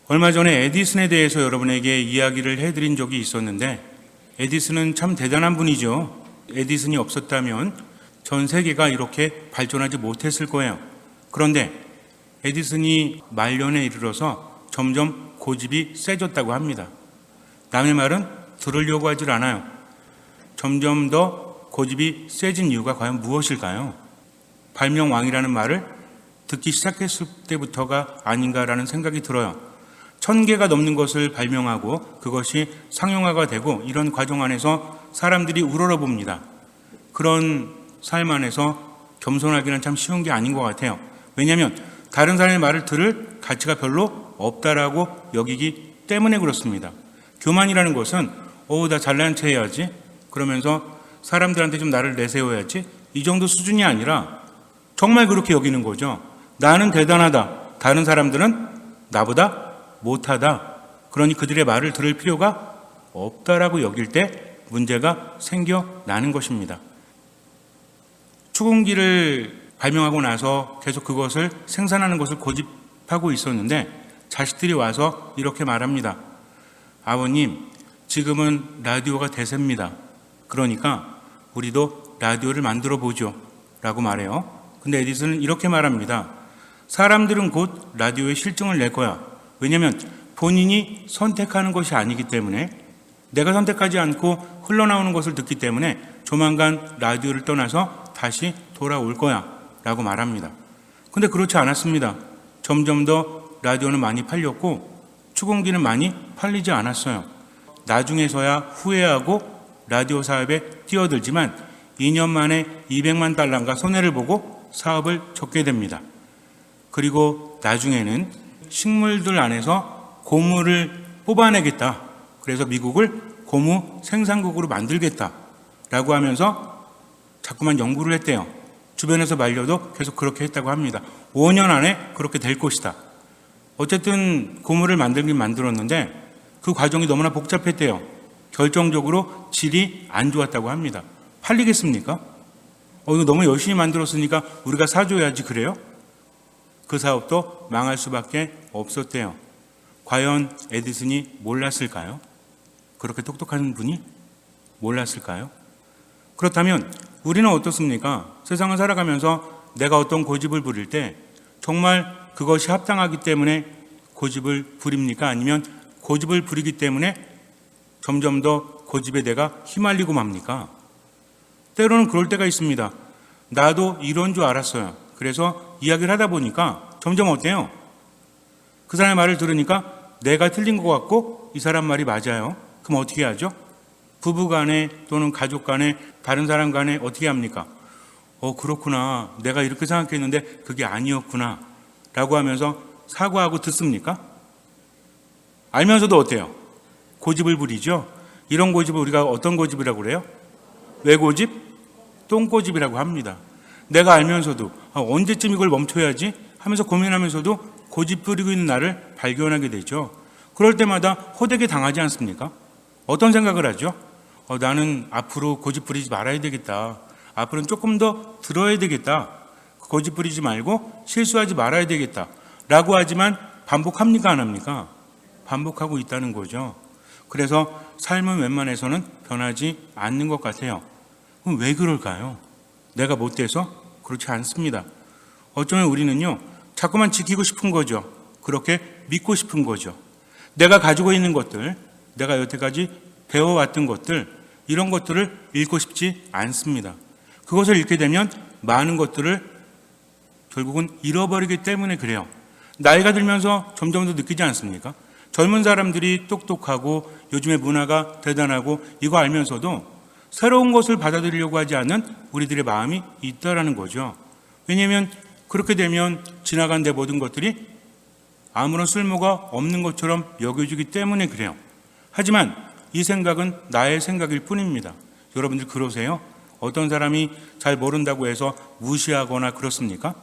얼마 전에 에디슨에 대해서 여러분에게 이야기를 해드린 적이 있었는데, 에디슨은 참 대단한 분이죠. 에디슨이 없었다면 전 세계가 이렇게 발전하지 못했을 거예요. 그런데 에디슨이 말년에 이르러서 점점 고집이 세졌다고 합니다. 남의 말은 들으려고 하질 않아요. 점점 더 고집이 세진 이유가 과연 무엇일까요? 발명왕이라는 말을 듣기 시작했을 때부터가 아닌가라는 생각이 들어요. 1000개가 넘는 것을 발명하고 그것이 상용화가 되고 이런 과정 안에서 사람들이 우러러봅니다. 그런 삶 안에서 겸손하기는 참 쉬운 게 아닌 것 같아요. 왜냐하면 다른 사람의 말을 들을 가치가 별로 없다라고 여기기 때문에 그렇습니다. 교만이라는 것은 나 잘난 체 해야지, 그러면서 사람들한테 좀 나를 내세워야지, 이 정도 수준이 아니라 정말 그렇게 여기는 거죠. 나는 대단하다. 다른 사람들은 나보다 못하다. 그러니 그들의 말을 들을 필요가 없다라고 여길 때 문제가 생겨나는 것입니다. 추궁기를 발명하고 나서 계속 그것을 생산하는 것을 고집하고 있었는데 자식들이 와서 이렇게 말합니다. 아버님, 지금은 라디오가 대세입니다. 그러니까 우리도 라디오를 만들어 보죠. 라고 말해요. 근데 에디슨은 이렇게 말합니다. 사람들은 곧 라디오에 실증을 낼 거야. 왜냐하면 본인이 선택하는 것이 아니기 때문에, 내가 선택하지 않고 흘러나오는 것을 듣기 때문에 조만간 라디오를 떠나서 다시 돌아올 거야 라고 말합니다. 근데 그렇지 않았습니다. 점점 더 라디오는 많이 팔렸고 추궁기는 많이 팔리지 않았어요. 나중에서야 후회하고 라디오 사업에 뛰어들지만 2년 만에 200만 달러가 손해를 보고 사업을 접게 됩니다. 그리고 나중에는 식물들 안에서 고무를 뽑아내겠다. 그래서 미국을 고무 생산국으로 만들겠다. 라고 하면서 자꾸만 연구를 했대요. 주변에서 말려도 계속 그렇게 했다고 합니다. 5년 안에 그렇게 될 것이다. 어쨌든 고무를 만들긴 만들었는데 그 과정이 너무나 복잡했대요. 결정적으로 질이 안 좋았다고 합니다. 팔리겠습니까? 이거 너무 열심히 만들었으니까 우리가 사줘야지, 그래요? 그 사업도 망할 수밖에 없었대요. 과연 에디슨이 몰랐을까요? 그렇게 똑똑한 분이 몰랐을까요? 그렇다면 우리는 어떻습니까? 세상을 살아가면서 내가 어떤 고집을 부릴 때 정말 그것이 합당하기 때문에 고집을 부립니까? 아니면 고집을 부리기 때문에 점점 더 고집에 내가 휘말리고 맙니까? 때로는 그럴 때가 있습니다. 나도 이런 줄 알았어요. 그래서 이야기를 하다 보니까 점점 어때요? 그 사람의 말을 들으니까 내가 틀린 것 같고 이 사람 말이 맞아요. 그럼 어떻게 하죠? 부부 간에 또는 가족 간에 다른 사람 간에 어떻게 합니까? 그렇구나. 내가 이렇게 생각했는데 그게 아니었구나. 라고 하면서 사과하고 듣습니까? 알면서도 어때요? 고집을 부리죠? 이런 고집을 우리가 어떤 고집이라고 그래요? 외고집? 똥고집이라고 합니다. 내가 알면서도 언제쯤 이걸 멈춰야지 하면서 고민하면서도 고집 부리고 있는 나를 발견하게 되죠. 그럴 때마다 호되게 당하지 않습니까? 어떤 생각을 하죠? 나는 앞으로 고집 부리지 말아야 되겠다. 앞으로는 조금 더 들어야 되겠다. 고집 부리지 말고 실수하지 말아야 되겠다. 라고 하지만 반복합니까? 안 합니까? 반복하고 있다는 거죠. 그래서 삶은 웬만해서는 변하지 않는 것 같아요. 그럼 왜 그럴까요? 내가 못돼서? 그렇지 않습니다. 어쩌면 우리는요, 자꾸만 지키고 싶은 거죠. 그렇게 믿고 싶은 거죠. 내가 가지고 있는 것들, 내가 여태까지 배워왔던 것들, 이런 것들을 잃고 싶지 않습니다. 그것을 잃게 되면 많은 것들을 결국은 잃어버리기 때문에 그래요. 나이가 들면서 점점 더 느끼지 않습니까? 젊은 사람들이 똑똑하고 요즘의 문화가 대단하고 이거 알면서도 새로운 것을 받아들이려고 하지 않는 우리들의 마음이 있다라는 거죠. 왜냐하면 그렇게 되면 지나간 내 모든 것들이 아무런 쓸모가 없는 것처럼 여겨지기 때문에 그래요. 하지만 이 생각은 나의 생각일 뿐입니다. 여러분들 그러세요? 어떤 사람이 잘 모른다고 해서 무시하거나 그렇습니까?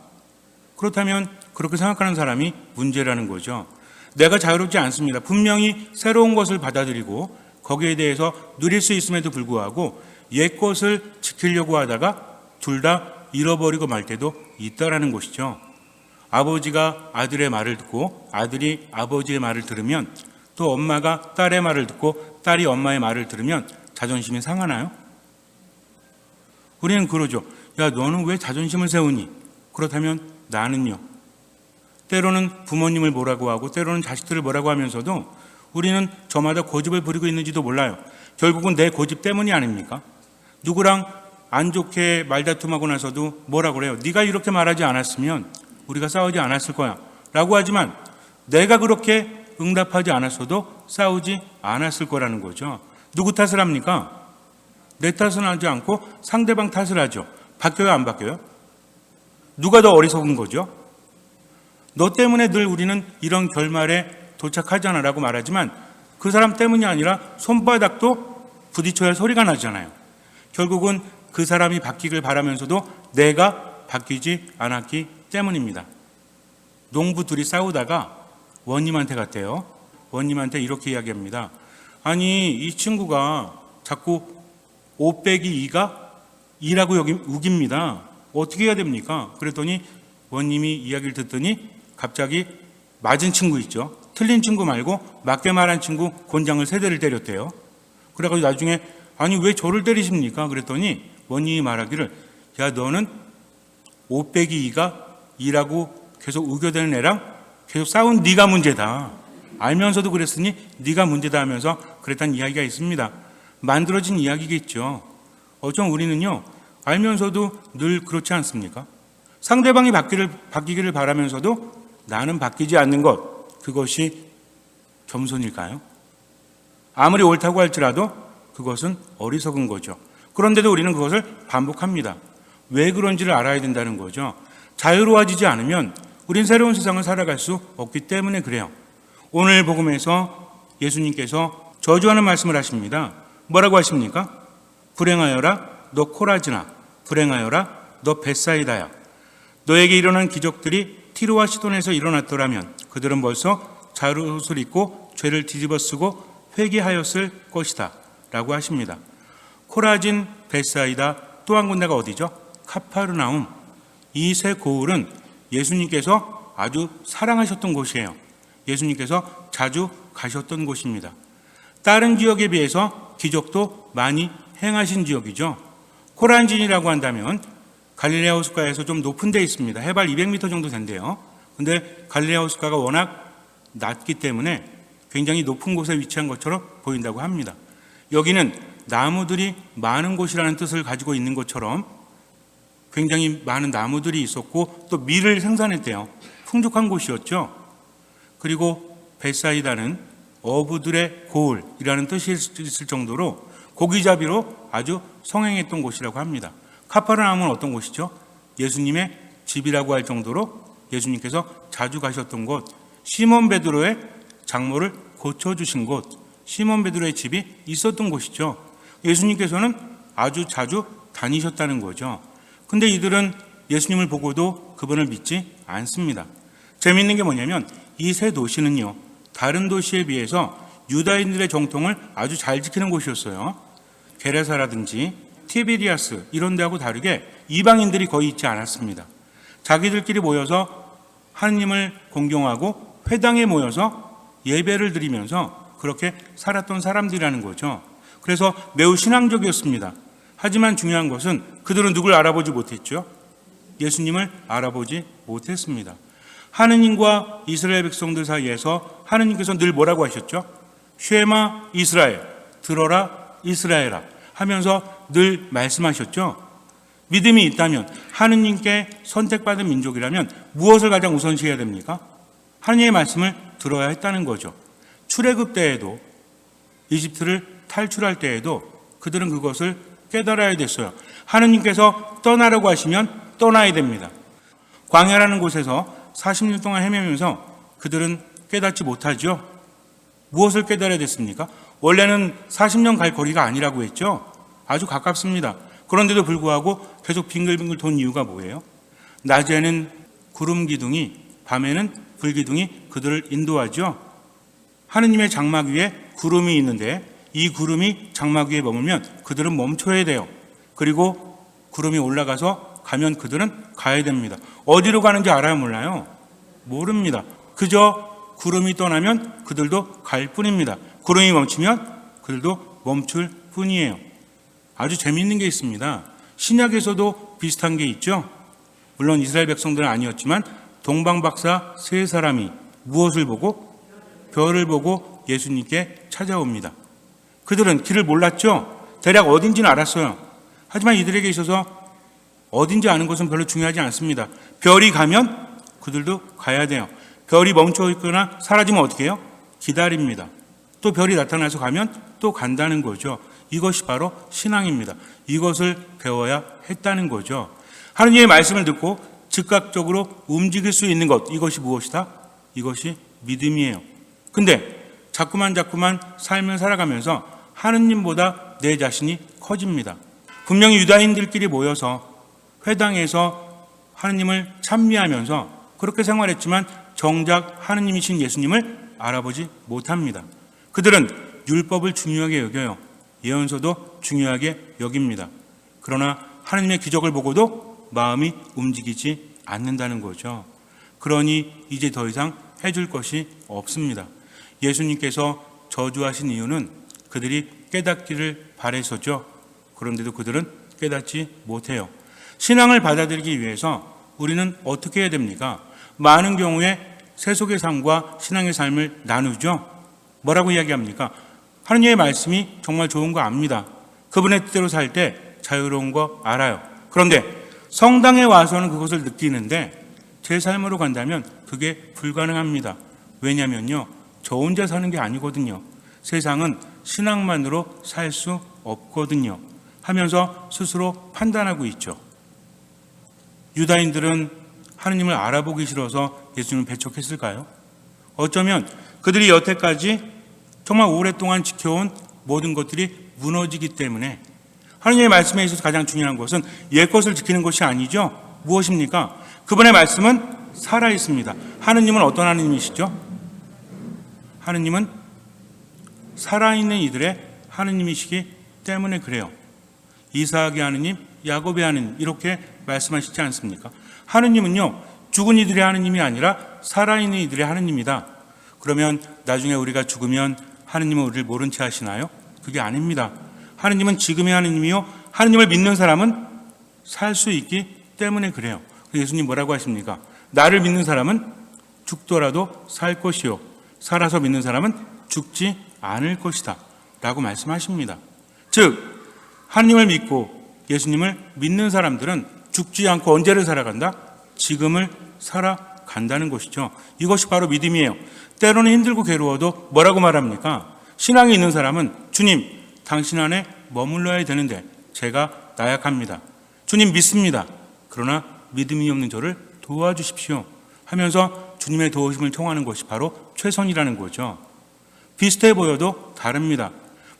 그렇다면 그렇게 생각하는 사람이 문제라는 거죠. 내가 자유롭지 않습니다. 분명히 새로운 것을 받아들이고 거기에 대해서 누릴 수 있음에도 불구하고 옛 것을 지키려고 하다가 둘 다 잃어버리고 말 때도 있다라는 것이죠. 아버지가 아들의 말을 듣고 아들이 아버지의 말을 들으면, 또 엄마가 딸의 말을 듣고 딸이 엄마의 말을 들으면 자존심이 상하나요? 우리는 그러죠. 야, 너는 왜 자존심을 세우니? 그렇다면 나는요? 때로는 부모님을 뭐라고 하고 때로는 자식들을 뭐라고 하면서도 우리는 저마다 고집을 부리고 있는지도 몰라요. 결국은 내 고집 때문이 아닙니까? 누구랑 안 좋게 말다툼하고 나서도 뭐라고 그래요? 네가 이렇게 말하지 않았으면 우리가 싸우지 않았을 거야 라고 하지만, 내가 그렇게 응답하지 않았어도 싸우지 않았을 거라는 거죠. 누구 탓을 합니까? 내 탓은 하지 않고 상대방 탓을 하죠. 바뀌어요, 안 바뀌어요? 누가 더 어리석은 거죠? 너 때문에 늘 우리는 이런 결말에 도착하잖아 라고 말하지만, 그 사람 때문이 아니라 손바닥도 부딪혀야 할 소리가 나잖아요. 결국은 그 사람이 바뀌길 바라면서도 내가 바뀌지 않았기 때문입니다. 농부 둘이 싸우다가 원님한테 갔대요. 원님한테 이렇게 이야기합니다. 아니, 이 친구가 자꾸 5 빼기 2가 2라고 여기 우깁니다. 어떻게 해야 됩니까? 그랬더니 원님이 이야기를 듣더니 갑자기 맞은 친구 있죠. 틀린 친구 말고 맞게 말한 친구 곤장을 3대를 때렸대요. 그래가지고 나중에 아니 왜 저를 때리십니까? 그랬더니 원님이 말하기를, 야, 너는 5 빼기 2가 2라고 계속 우겨대는 애랑 계속 싸운 네가 문제다. 알면서도 그랬으니 네가 문제다 하면서 그랬다는 이야기가 있습니다. 만들어진 이야기겠죠. 어쩜 우리는요, 알면서도 늘 그렇지 않습니까? 상대방이 바뀌기를 바라면서도 나는 바뀌지 않는 것, 그것이 겸손일까요? 아무리 옳다고 할지라도 그것은 어리석은 거죠. 그런데도 우리는 그것을 반복합니다. 왜 그런지를 알아야 된다는 거죠. 자유로워지지 않으면 우린 새로운 세상을 살아갈 수 없기 때문에 그래요. 오늘 복음에서 예수님께서 저주하는 말씀을 하십니다. 뭐라고 하십니까? 불행하여라 너 코라지나, 불행하여라 너 벳사이다야. 너에게 일어난 기적들이 티로와 시돈에서 일어났더라면 그들은 벌써 자루옷을 입고 죄를 뒤집어쓰고 회개하였을 것이다 라고 하십니다. 코라진, 벳사이다, 또 한 군데가 어디죠? 카파르나움. 이 세 고을은 예수님께서 아주 사랑하셨던 곳이에요. 예수님께서 자주 가셨던 곳입니다. 다른 지역에 비해서 기적도 많이 행하신 지역이죠. 코란진이라고 한다면 갈릴레아 호숫가에서 좀 높은 데 있습니다. 해발 200m 정도 된대요. 근데 갈릴레아 호숫가가 워낙 낮기 때문에 굉장히 높은 곳에 위치한 것처럼 보인다고 합니다. 여기는 나무들이 많은 곳이라는 뜻을 가지고 있는 것처럼 굉장히 많은 나무들이 있었고 또 밀을 생산했대요. 풍족한 곳이었죠. 그리고 벳사이다는 어부들의 고을이라는 뜻이 있을 정도로 고기잡이로 아주 성행했던 곳이라고 합니다. 카파르나움은 어떤 곳이죠? 예수님의 집이라고 할 정도로 예수님께서 자주 가셨던 곳, 시몬 베드로의 장모를 고쳐주신 곳, 시몬 베드로의 집이 있었던 곳이죠. 예수님께서는 아주 자주 다니셨다는 거죠. 근데 이들은 예수님을 보고도 그분을 믿지 않습니다. 재미있는 게 뭐냐면 이 세 도시는요, 다른 도시에 비해서 유다인들의 정통을 아주 잘 지키는 곳이었어요. 게라사라든지 티베리아스 이런 데하고 다르게 이방인들이 거의 있지 않았습니다. 자기들끼리 모여서 하느님을 공경하고 회당에 모여서 예배를 드리면서 그렇게 살았던 사람들이라는 거죠. 그래서 매우 신앙적이었습니다. 하지만 중요한 것은 그들은 누굴 알아보지 못했죠? 예수님을 알아보지 못했습니다. 하느님과 이스라엘 백성들 사이에서 하느님께서 늘 뭐라고 하셨죠? 쉐마 이스라엘, 들어라 이스라엘아 하면서 늘 말씀하셨죠. 믿음이 있다면, 하느님께 선택받은 민족이라면 무엇을 가장 우선시해야 됩니까? 하느님의 말씀을 들어야 했다는 거죠. 출애굽 때에도, 이집트를 탈출할 때에도 그들은 그것을 깨달아야 됐어요. 하느님께서 떠나라고 하시면 떠나야 됩니다. 광야라는 곳에서 40년 동안 헤매면서 그들은 깨닫지 못하죠. 무엇을 깨달아야 됐습니까? 원래는 40년 갈 거리가 아니라고 했죠. 아주 가깝습니다. 그런데도 불구하고 계속 빙글빙글 돈 이유가 뭐예요? 낮에는 구름 기둥이, 밤에는 불 기둥이 그들을 인도하죠. 하느님의 장막 위에 구름이 있는데 이 구름이 장막 위에 머물면 그들은 멈춰야 돼요. 그리고 구름이 올라가서 가면 그들은 가야 됩니다. 어디로 가는지 알아요, 몰라요? 모릅니다. 그저 구름이 떠나면 그들도 갈 뿐입니다. 구름이 멈추면 그들도 멈출 뿐이에요. 아주 재미있는 게 있습니다. 신약에서도 비슷한 게 있죠. 물론 이스라엘 백성들은 아니었지만 동방박사 세 사람이 무엇을 보고? 별을 보고 예수님께 찾아옵니다. 그들은 길을 몰랐죠. 대략 어딘지는 알았어요. 하지만 이들에게 있어서 어딘지 아는 것은 별로 중요하지 않습니다. 별이 가면 그들도 가야 돼요. 별이 멈춰 있거나 사라지면 어떻게 해요? 기다립니다. 또 별이 나타나서 가면 또 간다는 거죠. 이것이 바로 신앙입니다. 이것을 배워야 했다는 거죠. 하느님의 말씀을 듣고 즉각적으로 움직일 수 있는 것, 이것이 무엇이다? 이것이 믿음이에요. 근데 자꾸만 삶을 살아가면서 하느님보다 내 자신이 커집니다. 분명히 유다인들끼리 모여서 회당에서 하느님을 찬미하면서 그렇게 생활했지만 정작 하느님이신 예수님을 알아보지 못합니다. 그들은 율법을 중요하게 여겨요. 예언서도 중요하게 여깁니다. 그러나 하느님의 기적을 보고도 마음이 움직이지 않는다는 거죠. 그러니 이제 더 이상 해줄 것이 없습니다. 예수님께서 저주하신 이유는 그들이 깨닫기를 바랬었죠. 그런데도 그들은 깨닫지 못해요. 신앙을 받아들이기 위해서 우리는 어떻게 해야 됩니까? 많은 경우에 세속의 삶과 신앙의 삶을 나누죠. 뭐라고 이야기합니까? 하느님의 말씀이 정말 좋은 거 압니다. 그분의 뜻대로 살 때 자유로운 거 알아요. 그런데 성당에 와서는 그것을 느끼는데 제 삶으로 간다면 그게 불가능합니다. 왜냐면요, 저 혼자 사는 게 아니거든요. 세상은 신앙만으로 살 수 없거든요. 하면서 스스로 판단하고 있죠. 유다인들은 하느님을 알아보기 싫어서 예수님을 배척했을까요? 어쩌면 그들이 여태까지 정말 오랫동안 지켜온 모든 것들이 무너지기 때문에 하느님의 말씀에 있어서 가장 중요한 것은 옛것을 지키는 것이 아니죠. 무엇입니까? 그분의 말씀은 살아있습니다. 하느님은 어떤 하느님이시죠? 하느님은 살아있는 이들의 하느님이시기 때문에 그래요. 이삭의 하느님, 야곱의 하느님 이렇게 말씀하시지 않습니까? 하느님은요, 죽은 이들의 하느님이 아니라 살아있는 이들의 하느님이다. 그러면 나중에 우리가 죽으면 하느님은 우리를 모른 채 하시나요? 그게 아닙니다. 하느님은 지금의 하느님이요, 하느님을 믿는 사람은 살 수 있기 때문에 그래요. 예수님 뭐라고 하십니까? 나를 믿는 사람은 죽더라도 살 것이요, 살아서 믿는 사람은 죽지 않을 것이다 라고 말씀하십니다. 즉 하느님을 믿고 예수님을 믿는 사람들은 죽지 않고 언제를 살아간다? 지금을 살아간다는 것이죠. 이것이 바로 믿음이에요. 때로는 힘들고 괴로워도 뭐라고 말합니까? 신앙이 있는 사람은 주님, 당신 안에 머물러야 되는데 제가 나약합니다. 주님 믿습니다. 그러나 믿음이 없는 저를 도와주십시오 하면서 주님의 도우심을 청하는 것이 바로 최선이라는 거죠. 비슷해 보여도 다릅니다.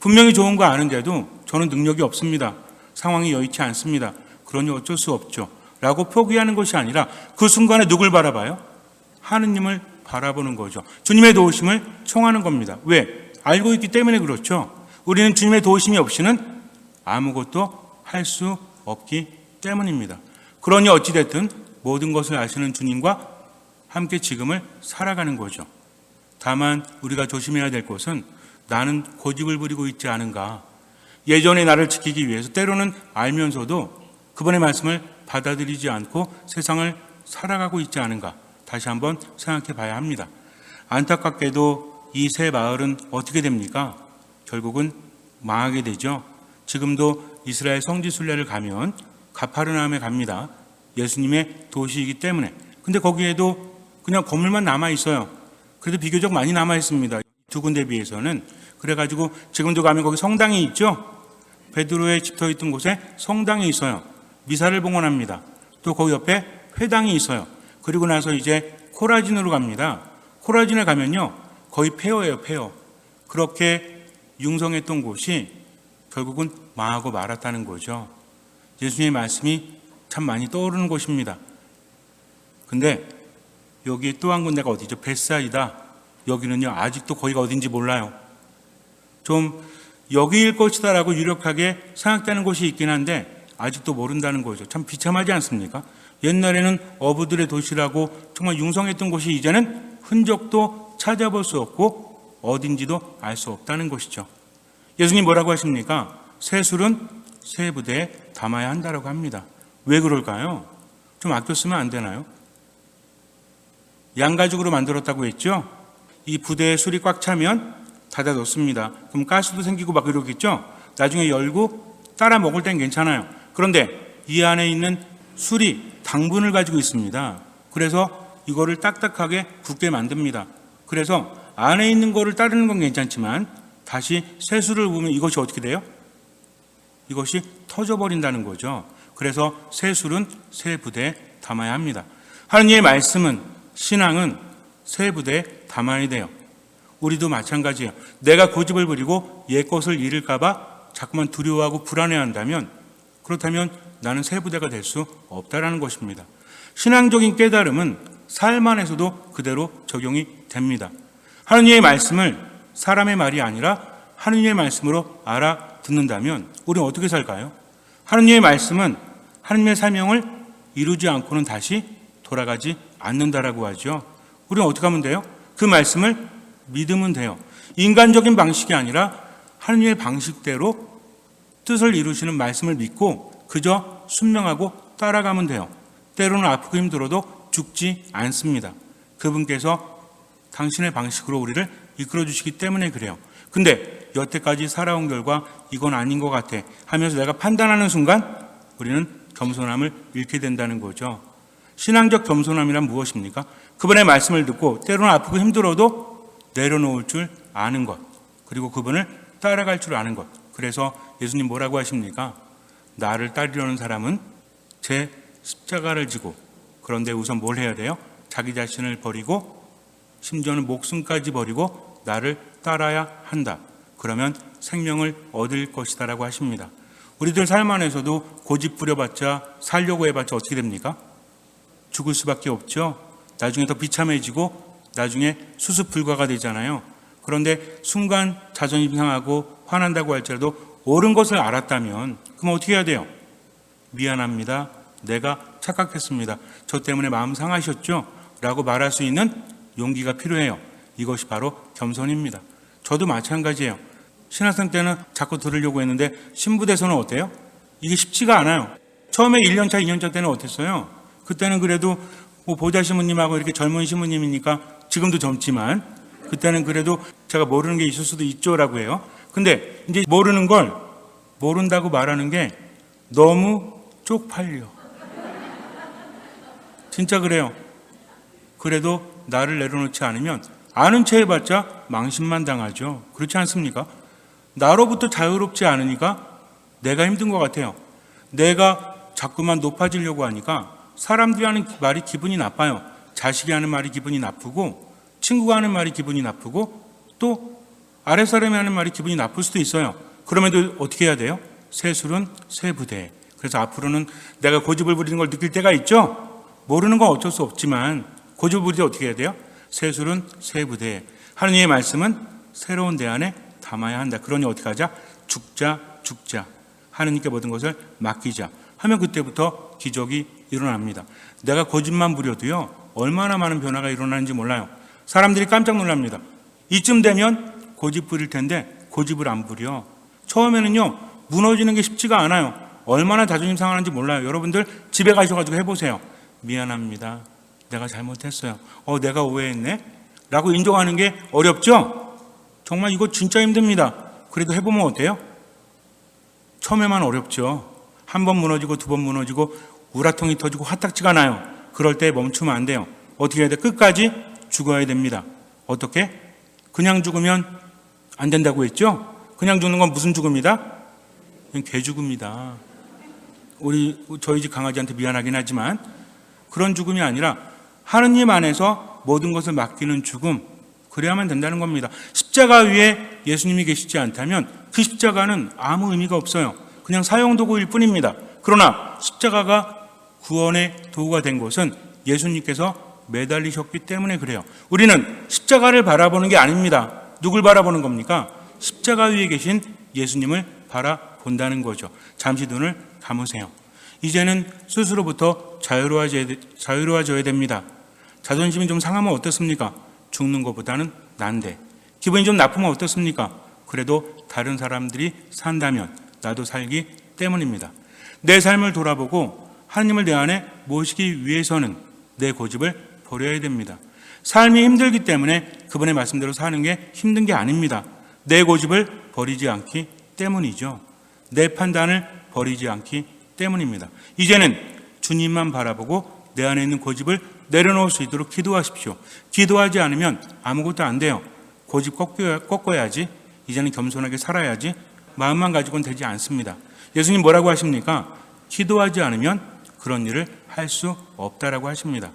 분명히 좋은 거 아는데도 저는 능력이 없습니다. 상황이 여의치 않습니다. 그러니 어쩔 수 없죠 라고 포기하는 것이 아니라 그 순간에 누굴 바라봐요? 하느님을 바라보는 거죠. 주님의 도우심을 청하는 겁니다. 왜? 알고 있기 때문에 그렇죠. 우리는 주님의 도우심이 없이는 아무것도 할 수 없기 때문입니다. 그러니 어찌됐든 모든 것을 아시는 주님과 함께 지금을 살아가는 거죠. 다만 우리가 조심해야 될 것은 나는 고집을 부리고 있지 않은가. 예전의 나를 지키기 위해서 때로는 알면서도 그분의 말씀을 받아들이지 않고 세상을 살아가고 있지 않은가. 다시 한번 생각해 봐야 합니다. 안타깝게도 이 새 마을은 어떻게 됩니까? 결국은 망하게 되죠. 지금도 이스라엘 성지 순례를 가면 가파르나움에 갑니다. 예수님의 도시이기 때문에. 근데 거기에도 그냥 건물만 남아 있어요. 그래도 비교적 많이 남아 있습니다. 두 군데 비해서는. 그래가지고 지금도 가면 거기 성당이 있죠. 베드로의 집터 있던 곳에 성당이 있어요. 미사를 봉헌합니다. 또 거기 옆에 회당이 있어요. 그리고 나서 이제 코라진으로 갑니다. 코라진에 가면요, 거의 폐허예요, 폐허. 그렇게 융성했던 곳이 결국은 망하고 말았다는 거죠. 예수님의 말씀이 참 많이 떠오르는 곳입니다. 근데 여기 또 한 군데가 어디죠? 벳사이다. 여기는요, 아직도 거기가 어딘지 몰라요. 좀 여기일 것이다라고 유력하게 생각되는 곳이 있긴 한데 아직도 모른다는 거죠. 참 비참하지 않습니까? 옛날에는 어부들의 도시라고 정말 융성했던 곳이 이제는 흔적도 찾아볼 수 없고 어딘지도 알 수 없다는 것이죠. 예수님 뭐라고 하십니까? 새 술은 새 부대에 담아야 한다라고 합니다. 왜 그럴까요? 좀 아껴 쓰면 안 되나요? 양가죽으로 만들었다고 했죠? 이 부대에 술이 꽉 차면 닫아 놓습니다. 그럼 가스도 생기고 막 이러겠죠? 나중에 열고 따라 먹을 땐 괜찮아요. 그런데 이 안에 있는 술이 당분을 가지고 있습니다. 그래서 이거를 딱딱하게 굳게 만듭니다. 그래서 안에 있는 거를 따르는 건 괜찮지만 다시 새 술을 부으면 이것이 어떻게 돼요? 이것이 터져버린다는 거죠. 그래서 새 술은 새 부대에 담아야 합니다. 하느님의 말씀은, 신앙은 새 부대에 담아야 돼요. 우리도 마찬가지예요. 내가 고집을 부리고 옛 것을 잃을까 봐 자꾸만 두려워하고 불안해한다면, 그렇다면 나는 새 부대가 될 수 없다라는 것입니다. 신앙적인 깨달음은 삶 안에서도 그대로 적용이 됩니다. 하느님의 말씀을 사람의 말이 아니라 하느님의 말씀으로 알아듣는다면 우리는 어떻게 살까요? 하느님의 말씀은 하느님의 사명을 이루지 않고는 다시 돌아가지 않는다라고 하죠. 우리는 어떻게 하면 돼요? 그 말씀을 믿으면 돼요. 인간적인 방식이 아니라 하느님의 방식대로 뜻을 이루시는 말씀을 믿고 그저 순명하고 따라가면 돼요. 때로는 아프고 힘들어도 죽지 않습니다. 그분께서 당신의 방식으로 우리를 이끌어 주시기 때문에 그래요. 근데 여태까지 살아온 결과 이건 아닌 것 같아 하면서 내가 판단하는 순간 우리는 겸손함을 잃게 된다는 거죠. 신앙적 겸손함이란 무엇입니까? 그분의 말씀을 듣고 때로는 아프고 힘들어도 내려놓을 줄 아는 것, 그리고 그분을 따라갈 줄 아는 것. 그래서 예수님 뭐라고 하십니까? 나를 따르려는 사람은 제 십자가를 지고, 그런데 우선 뭘 해야 돼요? 자기 자신을 버리고 심지어는 목숨까지 버리고 나를 따라야 한다. 그러면 생명을 얻을 것이다 라고 하십니다. 우리들 삶 안에서도 고집 부려봤자, 살려고 해봤자 어떻게 됩니까? 죽을 수밖에 없죠. 나중에 더 비참해지고 나중에 수습 불가가 되잖아요. 그런데 순간 자존심 상하고 화난다고 할지라도 옳은 것을 알았다면 그럼 어떻게 해야 돼요? 미안합니다. 내가 착각했습니다. 저 때문에 마음 상하셨죠? 라고 말할 수 있는 용기가 필요해요. 이것이 바로 겸손입니다. 저도 마찬가지예요. 신학생 때는 자꾸 들으려고 했는데 신부대서는 어때요? 이게 쉽지가 않아요. 처음에 1년차, 2년차 때는 어땠어요? 그때는 그래도 뭐 보좌 신부님하고 이렇게 젊은 신부님이니까 지금도 젊지만 그때는 그래도 제가 모르는 게 있을 수도 있죠라고 해요. 근데 이제 모르는 걸 모른다고 말하는 게 너무 쪽팔려. 진짜 그래요. 그래도 나를 내려놓지 않으면 아는 체 해봤자 망신만 당하죠. 그렇지 않습니까? 나로부터 자유롭지 않으니까 내가 힘든 것 같아요. 내가 자꾸만 높아지려고 하니까 사람들이 하는 말이 기분이 나빠요. 자식이 하는 말이 기분이 나쁘고 친구가 하는 말이 기분이 나쁘고 또 아랫사람이 하는 말이 기분이 나쁠 수도 있어요. 그럼에도 어떻게 해야 돼요? 새 술은 새 부대에. 그래서 앞으로는 내가 고집을 부리는 걸 느낄 때가 있죠. 모르는 건 어쩔 수 없지만 고집을 부릴 때 어떻게 해야 돼요? 새 술은 새 부대에. 하느님의 말씀은 새로운 대 안에 담아야 한다. 그러니 어떻게 하자? 죽자. 하느님께 모든 것을 맡기자 하면 그때부터 기적이 일어납니다. 내가 고집만 부려도요 얼마나 많은 변화가 일어나는지 몰라요. 사람들이 깜짝 놀랍니다. 이쯤 되면 고집 부릴 텐데 고집을 안 부려. 처음에는요 무너지는 게 쉽지가 않아요. 얼마나 자존심 상하는지 몰라요. 여러분들 집에 가셔가지고 해보세요. 미안합니다. 내가 잘못했어요. 내가 오해했네? 라고 인정하는 게 어렵죠? 정말 이거 진짜 힘듭니다. 그래도 해보면 어때요? 처음에만 어렵죠. 한 번 무너지고 두 번 무너지고 우라통이 터지고 화딱지가 나요. 그럴 때 멈추면 안 돼요. 어떻게 해야 돼? 끝까지 죽어야 됩니다. 어떻게? 그냥 죽으면 안 된다고 했죠? 그냥 죽는 건 무슨 죽음이다? 그냥 개죽음이다. 저희 집 강아지한테 미안하긴 하지만 그런 죽음이 아니라 하느님 안에서 모든 것을 맡기는 죽음, 그래야만 된다는 겁니다. 십자가 위에 예수님이 계시지 않다면 그 십자가는 아무 의미가 없어요. 그냥 사용도구일 뿐입니다. 그러나 십자가가 구원의 도구가 된 것은 예수님께서 매달리셨기 때문에 그래요. 우리는 십자가를 바라보는 게 아닙니다. 누굴 바라보는 겁니까? 십자가 위에 계신 예수님을 바라본다는 거죠. 잠시 눈을 감으세요. 이제는 스스로부터 자유로워져야 됩니다. 자존심이 좀 상하면 어떻습니까? 죽는 것보다는 난데. 기분이 좀 나쁘면 어떻습니까? 그래도 다른 사람들이 산다면 나도 살기 때문입니다. 내 삶을 돌아보고 하나님을 내 안에 모시기 위해서는 내 고집을 버려야 됩니다. 삶이 힘들기 때문에 그분의 말씀대로 사는 게 힘든 게 아닙니다. 내 고집을 버리지 않기 때문이죠. 내 판단을 버리지 않기 때문입니다. 이제는 주님만 바라보고 내 안에 있는 고집을 내려놓을 수 있도록 기도하십시오. 기도하지 않으면 아무것도 안 돼요. 고집 꺾어야지. 이제는 겸손하게 살아야지. 마음만 가지고는 되지 않습니다. 예수님 뭐라고 하십니까? 기도하지 않으면 그런 일을 할 수 없다라고 하십니다.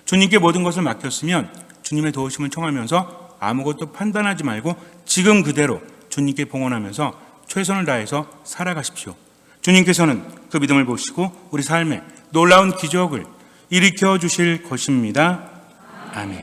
주님께 모든 것을 맡겼으면 주님의 도우심을 청하면서 아무것도 판단하지 말고 지금 그대로 주님께 봉헌하면서 최선을 다해서 살아가십시오. 주님께서는 그 믿음을 보시고 우리 삶에 놀라운 기적을 일으켜 주실 것입니다. 아멘.